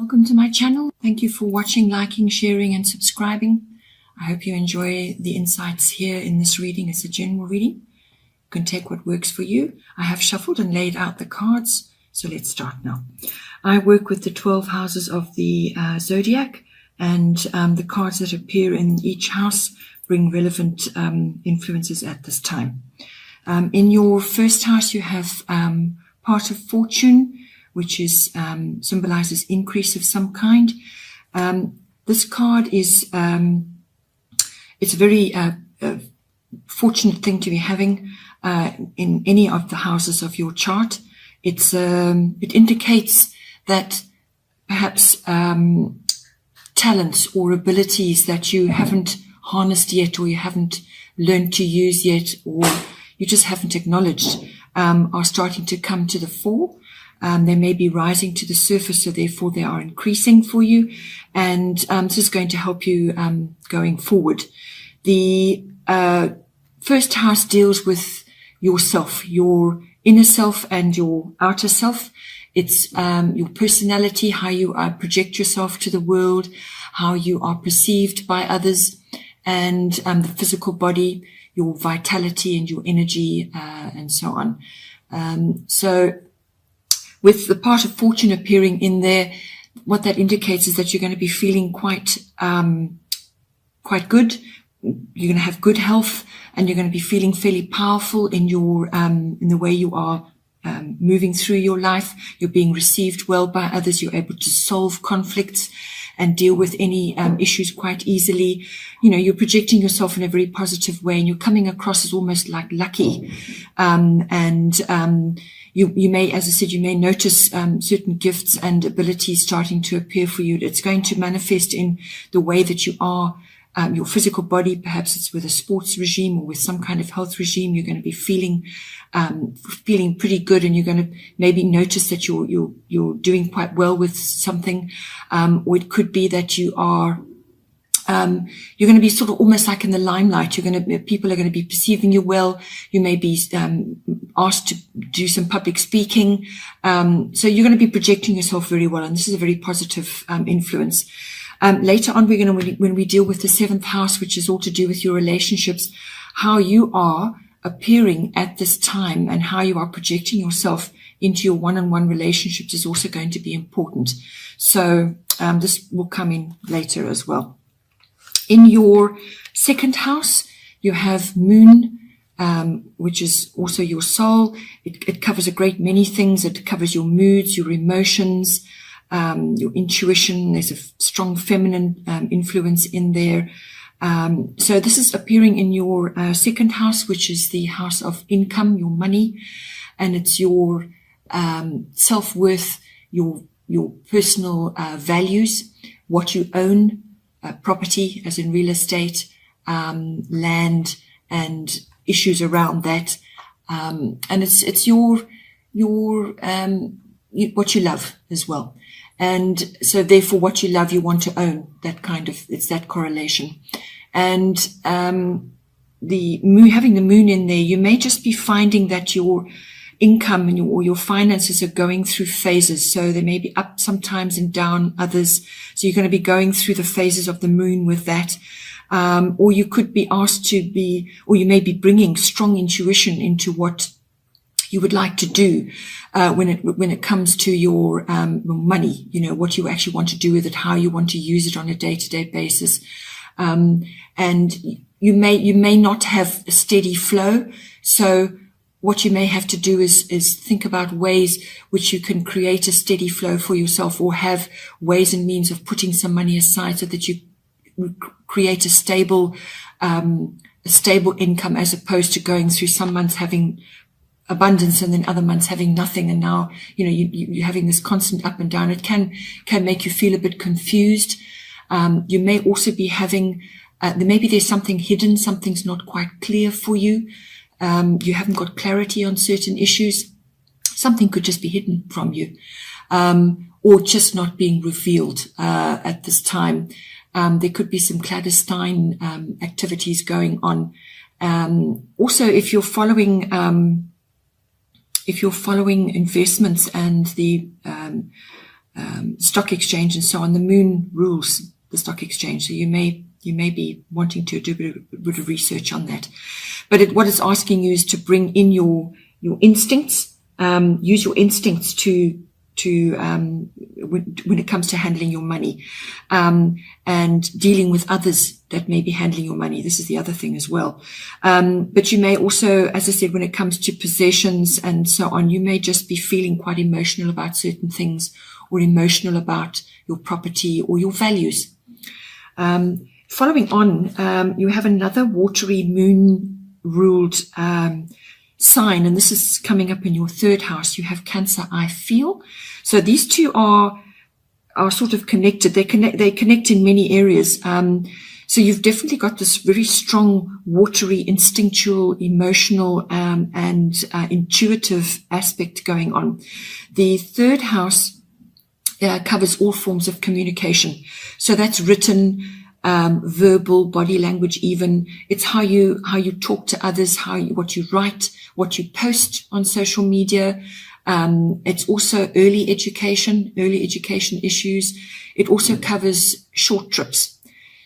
welcome to my channel. Thank you for watching, liking, sharing and subscribing. I hope you enjoy the insights here in this reading. It's a general reading. You can take what works for you. I have shuffled and laid out the cards, so let's start now. I work with the 12 houses of the zodiac, and the cards that appear in each house bring relevant influences at this time. In your first house, you have part of fortune, which is symbolizes increase of some kind. This card is it's a very fortunate thing to be having in any of the houses of your chart. It indicates that perhaps talents or abilities that you haven't harnessed yet, or you haven't learned to use yet, or you just haven't acknowledged, are starting to come to the fore. They may be rising to the surface, so therefore they are increasing for you. And this is going to help you going forward. The first house deals with yourself, your inner self and your outer self. It's your personality, how you project yourself to the world, how you are perceived by others, and the physical body, your vitality and your energy, and so on. So with the part of fortune appearing in there, what that indicates is that you're going to be feeling quite good. You're going to have good health, and you're going to be feeling fairly powerful in your in the way you are moving through your life. You're being received well by others. You're able to solve conflicts and deal with any issues quite easily. You know, you're projecting yourself in a very positive way, and you're coming across as almost like lucky. You may, as I said, you may notice certain gifts and abilities starting to appear for you. It's going to manifest in the way that you are, your physical body. Perhaps it's with a sports regime or with some kind of health regime. You're going to be feeling pretty good, and you're going to maybe notice that you're doing quite well with something. Or it could be that you are you're going to be sort of almost like in the limelight. People are going to be perceiving you well. You may be asked to do some public speaking. So you're going to be projecting yourself very well, and this is a very positive influence. Later on, when we deal with the 7th house, which is all to do with your relationships, how you are appearing at this time and how you are projecting yourself into your one-on-one relationships is also going to be important. So this will come in later as well. In your 2nd house, you have moon, which is also your soul. It covers a great many things. It covers your moods, your emotions, your intuition. There's a strong feminine influence in there. So this is appearing in your 2nd house, which is the house of income, your money, and it's your self-worth, your personal values, what you own, property, as in real estate, land, and issues around that. And it's your what you love as well. And so therefore what you love, you want to own. It's that correlation. And having the moon in there, you may just be finding that your income and your finances are going through phases. So they may be up sometimes and down others. So you're going to be going through the phases of the moon with that. Or you could be asked to be, or you may be bringing strong intuition into what you would like to do when it comes to your money, you know, what you actually want to do with it, how you want to use it on a day-to-day basis. And you may not have a steady flow. So what you may have to do is think about ways which you can create a steady flow for yourself, or have ways and means of putting some money aside so that you create a stable income, as opposed to going through some months having abundance and then other months having nothing. And now, you know, you're having this constant up and down. It can make you feel a bit confused. You may also be having, maybe there's something hidden, something's not quite clear for you. You haven't got clarity on certain issues. Something could just be hidden from you, or just not being revealed at this time. There could be some clandestine activities going on. Also, if you're following investments and the stock exchange and so on. The moon rules the stock exchange, so you may be wanting to do a bit of research on that. But what it's asking you is to bring in your instincts, use your instincts to when it comes to handling your money, and dealing with others that may be handling your money. This is the other thing as well. But you may also, as I said, when it comes to possessions and so on, you may just be feeling quite emotional about certain things, or emotional about your property or your values. Following on, you have another watery moon ruled sign, and this is coming up in your third house. You have Cancer, I feel. So these two are sort of connected. They connect in many areas. So you've definitely got this very strong, watery, instinctual, emotional, and intuitive aspect going on. The third house covers all forms of communication. So that's written, verbal, body language even. It's how you talk to others, what you write, what you post on social media. It's also early education issues. It also covers short trips.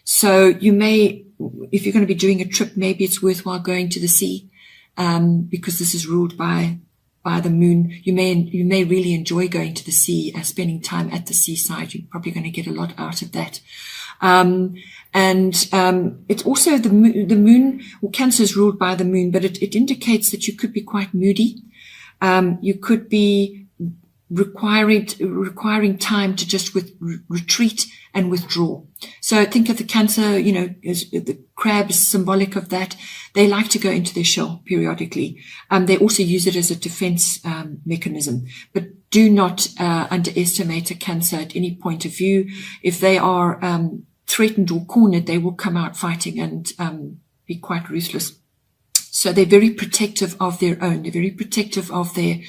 So you may, if you're going to be doing a trip, maybe it's worthwhile going to the sea, because this is ruled by the moon. You may really enjoy going to the sea, spending time at the seaside. You're probably going to get a lot out of that. It's also the moon, or Cancer is ruled by the moon, but it indicates that you could be quite moody. You could be requiring time to just retreat and withdraw. So think of the Cancer, as the crab is symbolic of that. They like to go into their shell periodically. They also use it as a defense mechanism. But do not underestimate a Cancer at any point of view. If they are threatened or cornered, they will come out fighting and be quite ruthless. So they're very protective of their own. They're very protective of their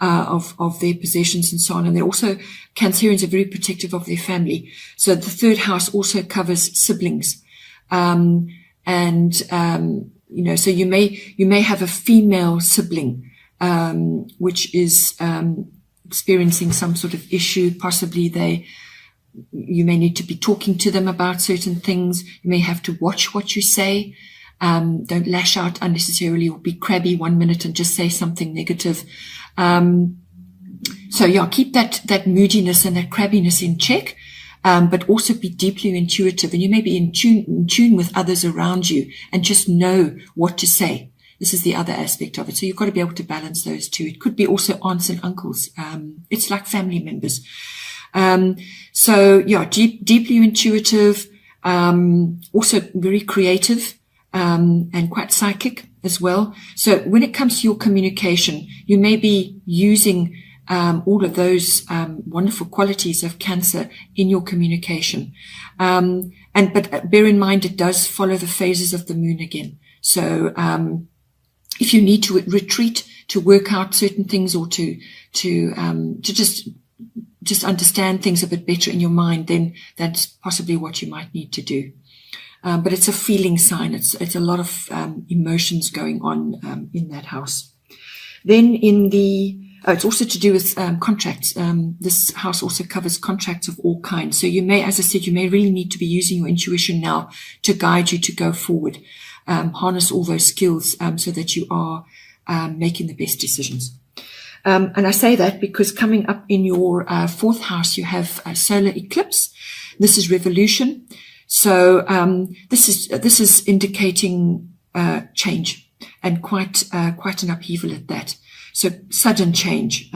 possessions and so on. And they're also, Cancerians are very protective of their family. So the third house also covers siblings. So you may have a female sibling, which is experiencing some sort of issue. Possibly you may need to be talking to them about certain things. You may have to watch what you say. Don't lash out unnecessarily or be crabby 1 minute and just say something negative. So yeah, keep that moodiness and that crabbiness in check, but also be deeply intuitive, and you may be in tune with others around you and just know what to say. This is the other aspect of it. So you've got to be able to balance those two. It could be also aunts and uncles. It's like family members. So yeah, deeply intuitive, also very creative, and quite psychic as well. So when it comes to your communication, you may be using all of those wonderful qualities of Cancer in your communication. But bear in mind, it does follow the phases of the moon again. So if you need to retreat to work out certain things, or to just understand things a bit better in your mind, then that's possibly what you might need to do. But it's a feeling sign. It's a lot of emotions going on in that house. Then it's also to do with contracts. This house also covers contracts of all kinds. So you may, as I said, you may really need to be using your intuition now to guide you to go forward. Harness all those skills so that you are making the best decisions. And I say that because coming up in your fourth house, you have a solar eclipse. This is revolution. So this is indicating change, and quite an upheaval at that. So sudden change.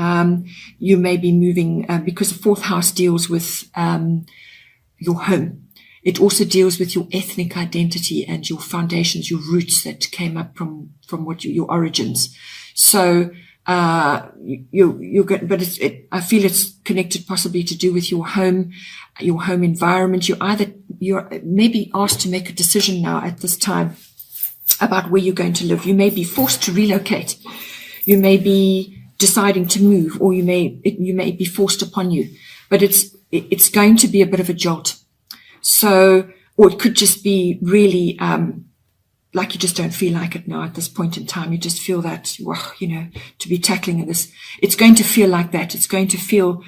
You may be moving because the fourth house deals with your home. It also deals with your ethnic identity and your foundations, your roots that came up from your origins. So you're good, but I feel it's connected possibly to do with your home environment. You're maybe asked to make a decision now at this time about where you're going to live. You may be forced to relocate. You may be deciding to move, or you may be forced upon you. But it's going to be a bit of a jolt. So, or it could just be really like you just don't feel like it now at this point in time. You just feel that, to be tackling this. It's going to feel like that. It's going to feel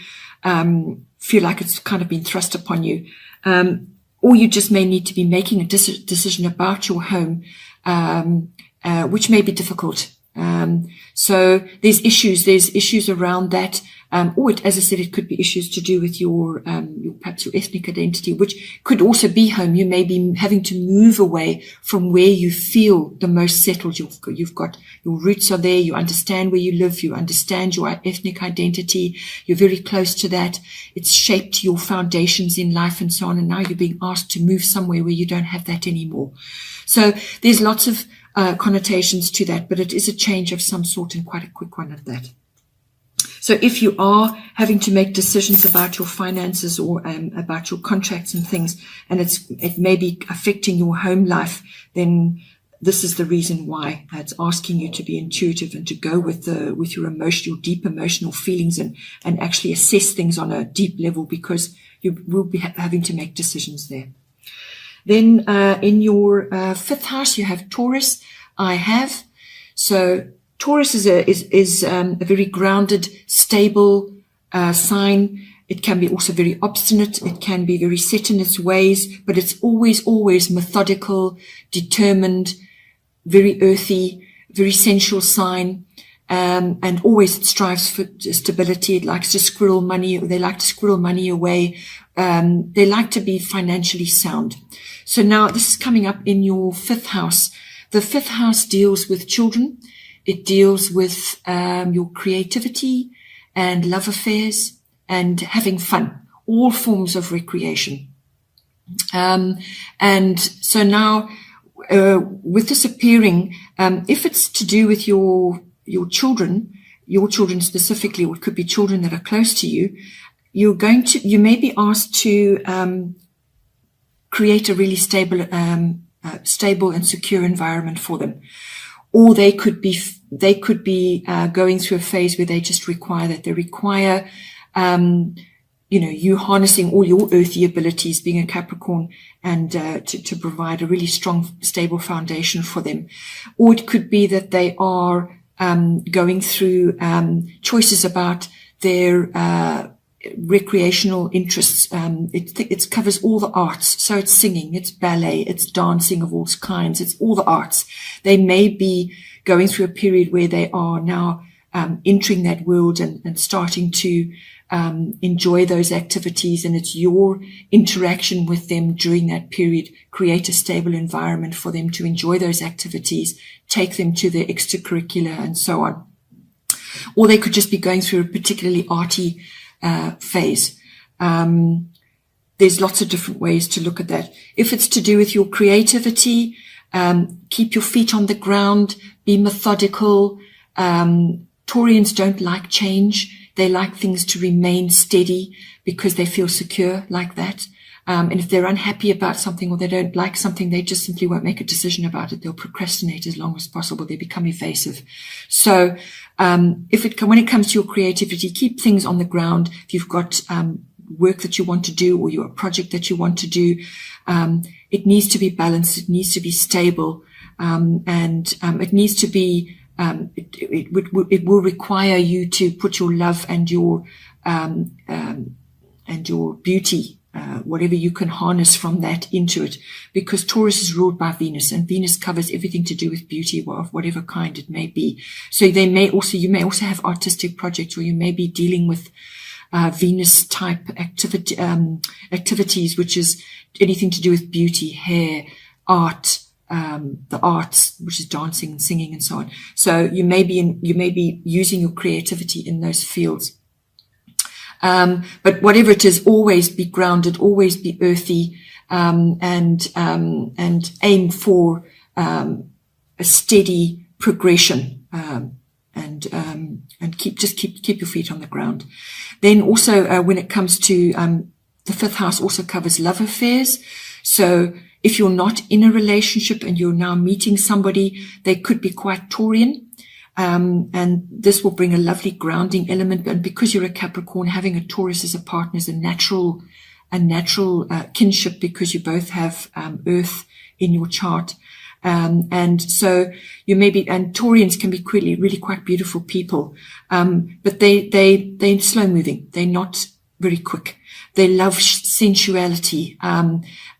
feel like it's kind of been thrust upon you. Or you just may need to be making a decision about your home, which may be difficult. So there's issues around that. Or as I said, it could be issues to do with your perhaps your ethnic identity, which could also be home. You may be having to move away from where you feel the most settled. You've got your roots are there. You understand where you live. You understand your ethnic identity. You're very close to that. It's shaped your foundations in life and so on. And now you're being asked to move somewhere where you don't have that anymore. So there's lots of connotations to that, but it is a change of some sort and quite a quick one at that. So if you are having to make decisions about your finances or about your contracts and things, and it may be affecting your home life, then this is the reason why. It's asking you to be intuitive and to go with your deep emotional feelings and actually assess things on a deep level, because you will be having to make decisions there. Then in your fifth house, you have Taurus. So Taurus is a very grounded, stable sign. It can be also very obstinate. It can be very set in its ways, but it's always methodical, determined, very earthy, very sensual sign. And always it strives for stability. It likes to squirrel money. They like to squirrel money away. They like to be financially sound. So now this is coming up in your fifth house. The fifth house deals with children. It deals with your creativity and love affairs and having fun, all forms of recreation. And so now with this appearing, if it's to do with your children specifically, or it could be children that are close to you, you may be asked to create a really stable and secure environment for them. Or they could be going through a phase where they just require that. They require, you harnessing all your earthy abilities, being a Capricorn, and to provide a really strong, stable foundation for them. Or it could be that they are going through choices about their recreational interests. It covers all the arts. So it's singing, it's ballet, it's dancing of all kinds, it's all the arts. They may be going through a period where they are now entering that world and starting to enjoy those activities, and it's your interaction with them during that period. Create a stable environment for them to enjoy those activities, take them to their extracurricular and so on. Or they could just be going through a particularly arty phase. There's lots of different ways to look at that. If it's to do with your creativity, keep your feet on the ground, be methodical. Taurians don't like change. They like things to remain steady because they feel secure like that. And if they're unhappy about something or they don't like something, they just simply won't make a decision about it. They'll procrastinate as long as possible. They become evasive. So when it comes to your creativity, keep things on the ground. If you've got work that you want to do or your project that you want to do, it needs to be balanced. It needs to be stable, and it needs to be. It will require you to put your love and your beauty, whatever you can harness from that, into it, because Taurus is ruled by Venus, and Venus covers everything to do with beauty of whatever kind it may be. So you may also have artistic projects, or you may be dealing with Venus type activities, which is anything to do with beauty, hair, art, the arts, which is dancing and singing and so on. So you may be using your creativity in those fields. But whatever it is, always be grounded, always be earthy, and aim for a steady progression, and keep your feet on the ground. Then also, when it comes to the fifth house, also covers love affairs. So if you're not in a relationship and you're now meeting somebody, they could be quite Taurian. And this will bring a lovely grounding element. And because you're a Capricorn, having a Taurus as a partner is a natural kinship, because you both have Earth in your chart. And so and Taurians can be really quite beautiful people. But they're slow moving. They're not very quick. They love sensuality,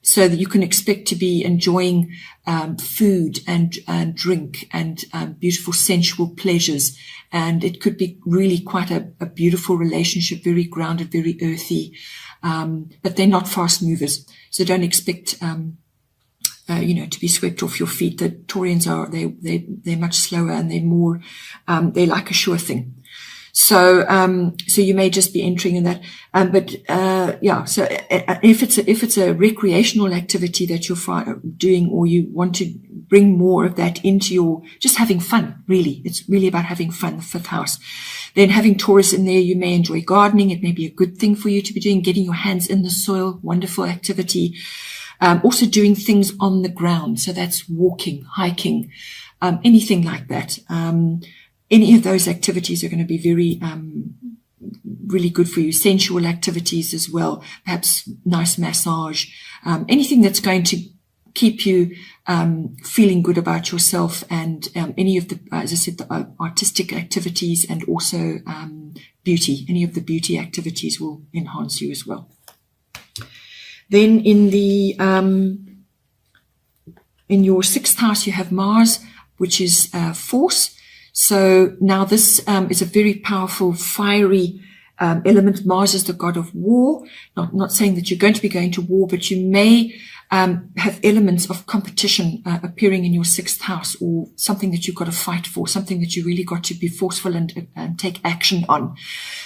so that you can expect to be enjoying food and drink and beautiful sensual pleasures. And it could be really quite a beautiful relationship, very grounded, very earthy. But they're not fast movers, so don't expect to be swept off your feet. The Taurians they're much slower, and they're more they like a sure thing. So you may just be entering in that. So if it's a recreational activity that you're doing, or you want to bring more of that into your, just having fun, really. It's really about having fun, the 5th house. Then having Taurus in there, you may enjoy gardening. It may be a good thing for you to be doing, getting your hands in the soil, wonderful activity. Also doing things on the ground. So that's walking, hiking, anything like that. Any of those activities are going to be very, really good for you. Sensual activities as well, perhaps nice massage, anything that's going to keep you feeling good about yourself, and any of the, as I said, the artistic activities, and also beauty. Any of the beauty activities will enhance you as well. Then in your 6th house, you have Mars, which is force. So now this is a very powerful, fiery element. Mars is the god of war. Not saying that you're going to be going to war, but you may have elements of competition appearing in your 6th house, or something that you've got to fight for, something that you really got to be forceful and take action on.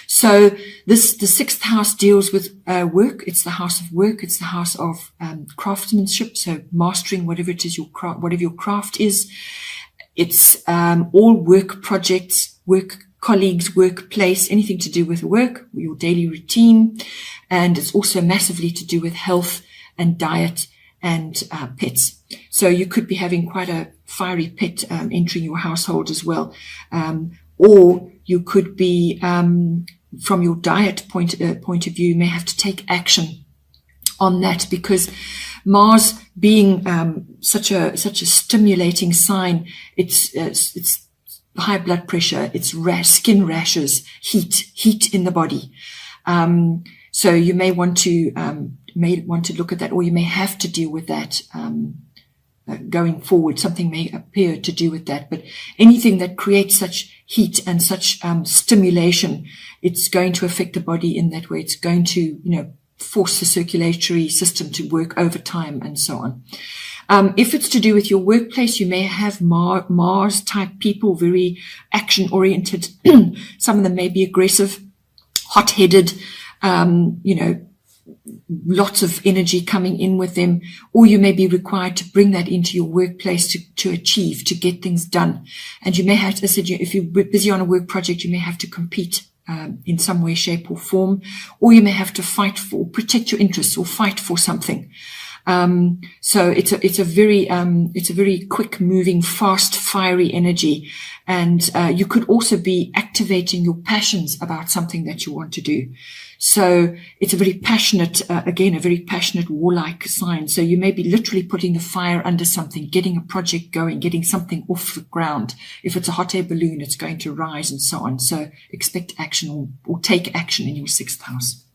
So the 6th house deals with work. It's the house of work. It's the house of craftsmanship. So mastering whatever it is whatever your craft is. It's all work projects, work colleagues, workplace, anything to do with work, your daily routine. And it's also massively to do with health and diet and pets. So you could be having quite a fiery pet entering your household as well. Or you could be, from your diet point of view, you may have to take action on that, because Mars being such a stimulating sign, it's high blood pressure, it's skin rashes, heat in the body. So you may want to look at that, or you may have to deal with that going forward. Something may appear to do with that, but anything that creates such heat and such stimulation, it's going to affect the body in that way. It's going to, force the circulatory system to work overtime and so on. If it's to do with your workplace, you may have Mars type people, very action oriented. Some of them may be aggressive, hot headed, lots of energy coming in with them, or you may be required to bring that into your workplace to achieve, to get things done. And you may have to, as I said, if you're busy on a work project, you may have to compete in some way, shape or form, or you may have to fight for, protect your interests or fight for something. So it's a very quick moving, fast, fiery energy. And you could also be activating your passions about something that you want to do. So it's a very passionate, again, a very passionate warlike sign. So you may be literally putting the fire under something, getting a project going, getting something off the ground. If it's a hot air balloon, it's going to rise and so on. So expect action or take action in your 6th house.